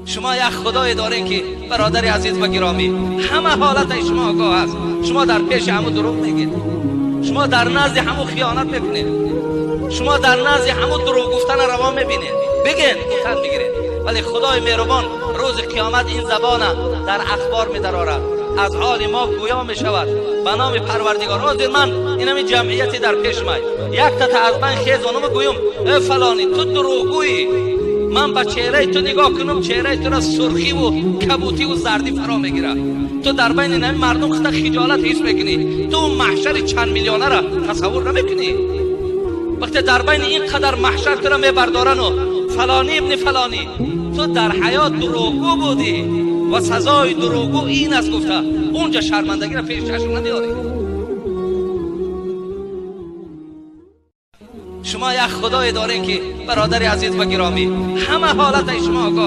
شما یک خدای دارین که برادر عزیز و گرامی همه حالت شما آگاه است. شما در پیش همو دروغ میگید، شما در نزد همو خیانت میکنید، شما در نزد همو دروغ گفتن روا میبینید. بگین تن بگیرید، ولی خدای مهربان روز قیامت این زبان در اخبار میدرارد، از حال ما گویا میشود به نام پروردگار. حاضر من اینم جمعیتی در پیش من، یک تا از من خیز اونم گویم ای فلانی تو دروغگویی، من به چهره تو نگاه کنم چهره تو را سرخی و کبوتی و زردی فرا میگیره. تو در بین این مردم خود خجالت حس میکنی، تو محشر چند میلیونه را تصور نمیکنی. وقتی در بین این قدر محشر تو را میبردارن و فلانی ابن فلانی، تو در حیات دروغگو بودی و سزای دروغگو این است گفته، اونجا شرمندگی را پیش چشم نداری. شما یک خدای دارین که برادر عزیز و گرامی همه حالت شما آگاه